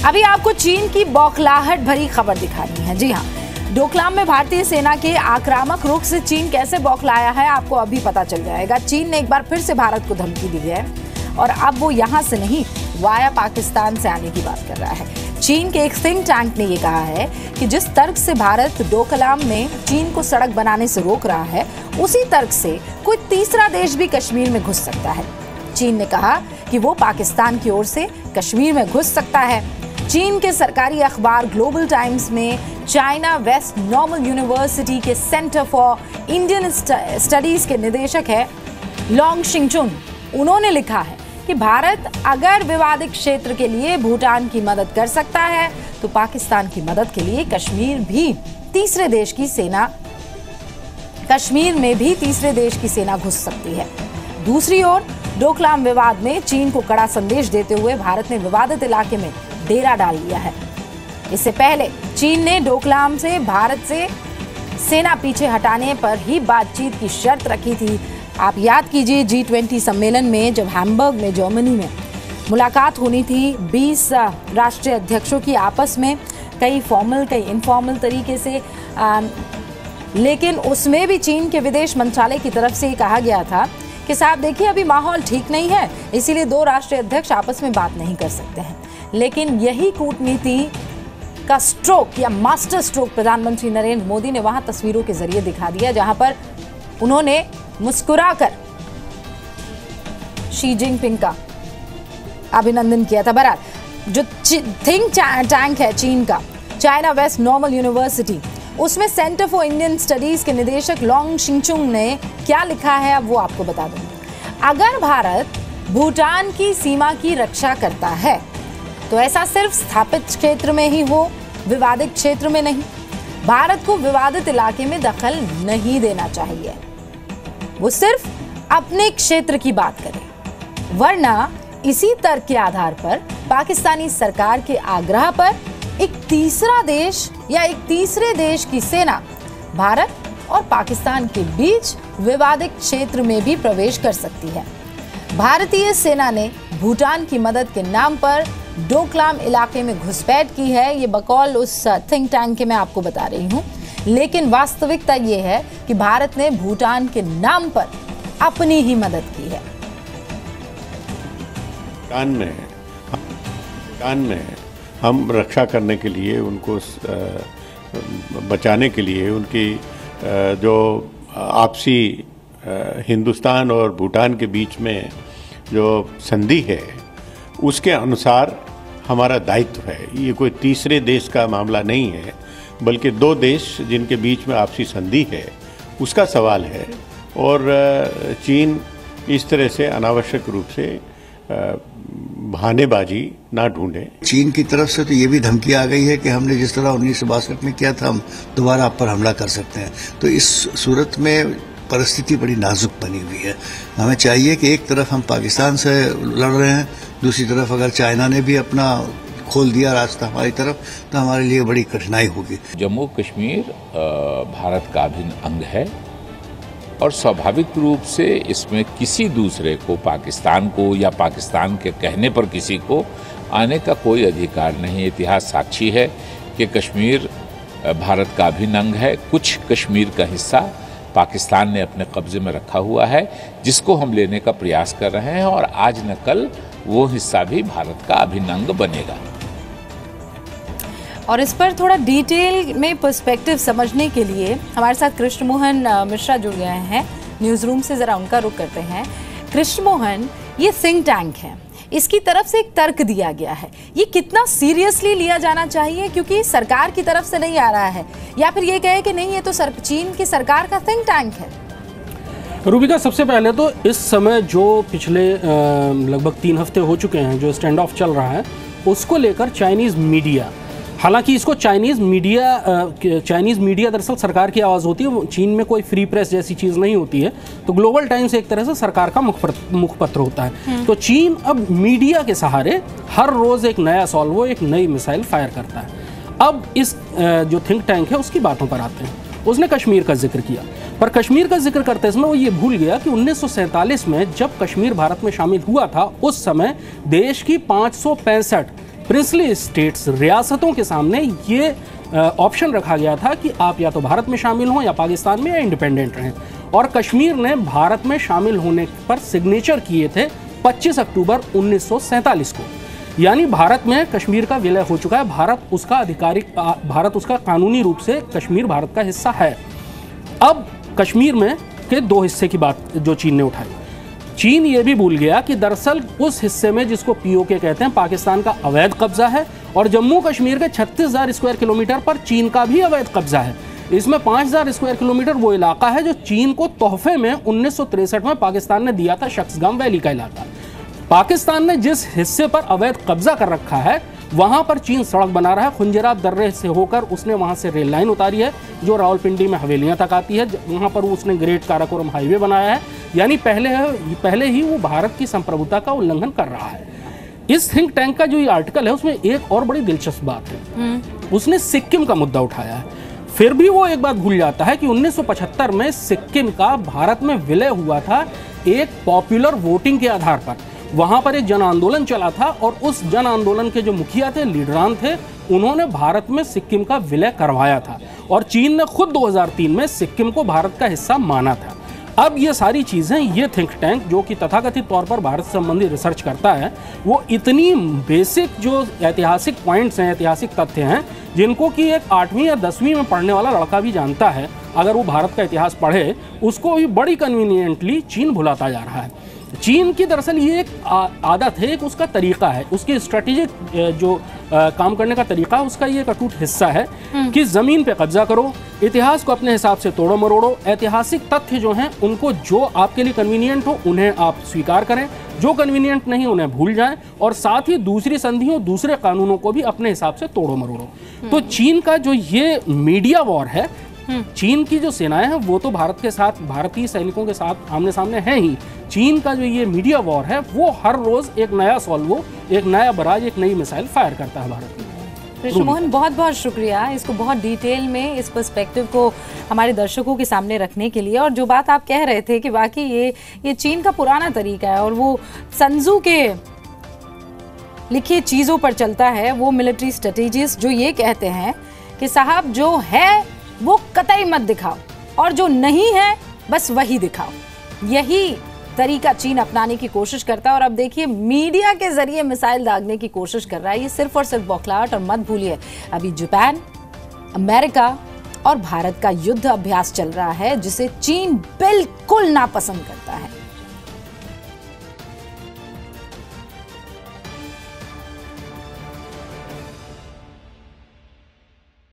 अभी आपको चीन की बौखलाहट भरी खबर दिखानी है। जी हाँ, डोकलाम में भारतीय सेना के आक्रामक रुख से चीन कैसे बौखलाया है आपको अभी पता चल जाएगा। चीन ने एक बार फिर से भारत को धमकी दी है और अब वो यहां से नहीं वाया पाकिस्तान से आने की बात कर रहा है। चीन के एक थिंक टैंक ने ये कहा है कि जिस तर्क से भारत डोकलाम में चीन को सड़क बनाने से रोक रहा है, उसी तर्क से कोई तीसरा देश भी कश्मीर में घुस सकता है। चीन ने कहा कि वो पाकिस्तान की ओर से कश्मीर में घुस सकता है। चीन के सरकारी अखबार ग्लोबल टाइम्स में चाइना वेस्ट नॉर्मल यूनिवर्सिटी के सेंटर फॉर इंडियन स्टडीज के निदेशक है लॉन्ग शिंगचुन, उन्होंने लिखा है कि भारत अगर विवादित क्षेत्र के लिए भूटान की मदद कर सकता है तो पाकिस्तान की मदद के लिए कश्मीर में भी तीसरे देश की सेना घुस सकती है। दूसरी ओर डोकलाम विवाद में चीन को कड़ा संदेश देते हुए भारत ने विवादित इलाके में डेरा डाल लिया है। इससे पहले चीन ने डोकलाम से भारत से सेना पीछे हटाने पर ही बातचीत की शर्त रखी थी। आप याद कीजिए G20 सम्मेलन में जब हैम्बर्ग में जर्मनी में मुलाकात होनी थी 20 राष्ट्रीय अध्यक्षों की आपस में, कई फॉर्मल कई इनफॉर्मल तरीके से, लेकिन उसमें भी चीन के विदेश मंत्रालय की तरफ से कहा गया था कि साहब देखिए अभी माहौल ठीक नहीं है, इसीलिए दो राष्ट्रीय अध्यक्ष आपस में बात नहीं कर सकते हैं। लेकिन यही कूटनीति का स्ट्रोक या मास्टर स्ट्रोक प्रधानमंत्री नरेंद्र मोदी ने वहां तस्वीरों के जरिए दिखा दिया, जहां पर उन्होंने मुस्कुराकर शी जिनपिंग का अभिनंदन किया था। बहरहाल जो थिंक टैंक है चीन का चाइना वेस्ट नॉर्मल यूनिवर्सिटी, उसमें सेंटर फॉर इंडियन स्टडीज के निदेशक लॉन्ग शिंगचुन ने क्या लिखा है अब वो आपको बता दूं। अगर भारत भूटान की सीमा की रक्षा करता है तो ऐसा सिर्फ स्थापित क्षेत्र में ही हो, विवादित क्षेत्र में नहीं। भारत को विवादित इलाके में दखल नहीं देना चाहिए, वो सिर्फ अपने क्षेत्र की बात करे, वरना इसी तर्क के आधार पर पाकिस्तानी सरकार के आग्रह पर एक तीसरा देश या एक तीसरे देश की सेना भारत और पाकिस्तान के बीच विवादित क्षेत्र में भी प्रवेश कर सकती है। भारतीय सेना ने भूटान की मदद के नाम पर डोकलाम इलाके में घुसपैठ की है, ये बकौल उस थिंक टैंक के मैं आपको बता रही हूँ, लेकिन वास्तविकता ये है कि भारत ने भूटान के नाम पर अपनी ही मदद की है। भूटान में हम रक्षा करने के लिए, उनको बचाने के लिए, उनकी जो आपसी हिंदुस्तान और भूटान के बीच में जो संधि है उसके अनुसार हमारा दायित्व है। ये कोई तीसरे देश का मामला नहीं है, बल्कि दो देश जिनके बीच में आपसी संधि है उसका सवाल है। और चीन इस तरह से अनावश्यक रूप से बहानेबाजी ना ढूंढे। चीन की तरफ से तो ये भी धमकी आ गई है कि हमने जिस तरह 1962 में किया था हम दोबारा आप पर हमला कर सकते हैं। तो इस सूरत में परिस्थिति बड़ी नाजुक बनी हुई है। हमें चाहिए कि एक तरफ हम पाकिस्तान से लड़ रहे हैं, दूसरी तरफ अगर चाइना ने भी अपना खोल दिया रास्ता हमारी तरफ तो हमारे लिए बड़ी कठिनाई होगी। जम्मू कश्मीर भारत का अभिन्न अंग है और स्वाभाविक रूप से इसमें किसी दूसरे को, पाकिस्तान को या पाकिस्तान के कहने पर किसी को आने का कोई अधिकार नहीं। इतिहास साक्षी है कि कश्मीर भारत का अभिन्न अंग है। कुछ कश्मीर का हिस्सा पाकिस्तान ने अपने कब्जे में रखा हुआ है, जिसको हम लेने का प्रयास कर रहे हैं और आज न कल वो हिस्सा भी भारत का अभिन्न अंग बनेगा। और इस पर थोड़ा डिटेल में पर्सपेक्टिव समझने के लिए हमारे साथ कृष्ण मोहन मिश्रा जुड़ गए हैं न्यूज़ रूम से, ज़रा उनका रुख करते हैं। कृष्ण मोहन, ये थिंक टैंक है, इसकी तरफ से एक तर्क दिया गया है, ये कितना सीरियसली लिया जाना चाहिए? क्योंकि सरकार की तरफ से नहीं आ रहा है, या फिर ये कहे कि नहीं ये तो चीन की सरकार का थिंक टैंक है। रूबिका, सबसे पहले तो इस समय जो पिछले लगभग 3 हफ्ते हो चुके हैं जो स्टैंड ऑफ चल रहा है, उसको लेकर चाइनीज़ मीडिया, हालांकि इसको चाइनीज़ मीडिया दरअसल सरकार की आवाज़ होती है, चीन में कोई फ्री प्रेस जैसी चीज़ नहीं होती है, तो ग्लोबल टाइम्स एक तरह से सरकार का मुखपत्र होता है। तो चीन अब मीडिया के सहारे हर रोज़ एक नया सॉल्वो, एक नई मिसाइल फायर करता है। अब इस जो थिंक टैंक है उसकी बातों पर आते हैं। उसने कश्मीर का जिक्र किया, पर कश्मीर का जिक्र करते समय वो ये भूल गया कि 1947 में जब कश्मीर भारत में शामिल हुआ था, उस समय देश की 565 प्रिंसली स्टेट्स, रियासतों के सामने ये ऑप्शन रखा गया था कि आप या तो भारत में शामिल हों या पाकिस्तान में, या इंडिपेंडेंट रहें। और कश्मीर ने भारत में शामिल होने पर सिग्नेचर किए थे 25 अक्टूबर 1947 को। यानी भारत में कश्मीर का विलय हो चुका है, भारत उसका कानूनी रूप से कश्मीर भारत का हिस्सा है। अब कश्मीर में के दो हिस्से की बात जो चीन ने उठाई, चीन ये भी भूल गया कि दरअसल उस हिस्से में जिसको पीओके कहते हैं, पाकिस्तान का अवैध कब्जा है, और जम्मू कश्मीर के 36,000 स्क्वायर किलोमीटर पर चीन का भी अवैध कब्जा है। इसमें 5,000 स्क्वायर किलोमीटर वो इलाका है जो चीन को तोहफे में 1963 में पाकिस्तान ने दिया था, शख्सगाम वैली का इलाका। पाकिस्तान ने जिस हिस्से पर अवैध कब्जा कर रखा है वहां पर चीन सड़क बना रहा है। खुंजरात दर्रे से होकर उसने वहां से रेल लाइन उतारी है जो रावलपिंडी में हवेलियां तक आती है, वहां पर उसने ग्रेट काराकोरम हाईवे बनाया है। यानी पहले ही वो भारत की संप्रभुता का उल्लंघन कर रहा है। इस थिंक टैंक का जो ये आर्टिकल है उसमें एक और बड़ी दिलचस्प बात है, उसने सिक्किम का मुद्दा उठाया है। फिर भी वो एक बात भूल जाता है कि 1975 में सिक्किम का भारत में विलय हुआ था एक पॉपुलर वोटिंग के आधार पर। वहां पर एक जन आंदोलन चला था और उस जन आंदोलन के जो मुखिया थे, लीडरान थे, उन्होंने भारत में सिक्किम का विलय करवाया था और चीन ने खुद 2003 में सिक्किम को भारत का हिस्सा माना था। अब ये सारी चीज़ें, ये थिंक टैंक जो कि तथाकथित तौर पर भारत से संबंधी रिसर्च करता है, वो इतनी बेसिक जो ऐतिहासिक पॉइंट्स हैं, ऐतिहासिक तथ्य हैं, जिनको कि एक 8वीं या 10वीं में पढ़ने वाला लड़का भी जानता है, अगर वो भारत का इतिहास पढ़े, उसको भी बड़ी कन्वीनियंटली चीन भुलाता जा रहा है। चीन की दरअसल ये एक आदत है, एक उसका तरीका है, उसकी स्ट्रेटेजिक जो काम करने का तरीका है, उसका ये एक अटूट हिस्सा है कि ज़मीन पे कब्जा करो, इतिहास को अपने हिसाब से तोड़ो मरोड़ो, ऐतिहासिक तथ्य जो हैं उनको जो आपके लिए कन्वीनियंट हो उन्हें आप स्वीकार करें, जो कन्वीनियंट नहीं उन्हें भूल जाएं, और साथ ही दूसरी संधियों, दूसरे कानूनों को भी अपने हिसाब से तोड़ो मरोड़ो। तो चीन का जो ये मीडिया वॉर है, चीन की जो सेनाएं हैं वो तो भारत के साथ, भारतीय सैनिकों के साथ आमने सामने हैं ही। चीन का जो ये मीडिया वॉर है वो हर रोज एक नया सॉल्वो, एक नया बराज, एक नई मिसाइल फायर करता है भारत में। ऋषि मोहन, बहुत बहुत शुक्रिया इसको बहुत डिटेल में, इस पर्सपेक्टिव को हमारे दर्शकों के सामने रखने के लिए। और जो बात आप कह रहे थे कि वाकई ये चीन का पुराना तरीका है और वो संजू के लिखी चीज़ों पर चलता है। वो मिलिट्री स्ट्रेटेजिस्ट जो ये कहते हैं कि साहब जो है वो कतई मत दिखाओ और जो नहीं है बस वही दिखाओ, यही तरीका चीन अपनाने की कोशिश करता है। और अब देखिए मीडिया के जरिए मिसाइल दागने की कोशिश कर रहा है। ये सिर्फ और सिर्फ बौखलाहट, और मत भूलिए अभी जापान, अमेरिका और भारत का युद्ध अभ्यास चल रहा है जिसे चीन बिल्कुल नापसंद करता है।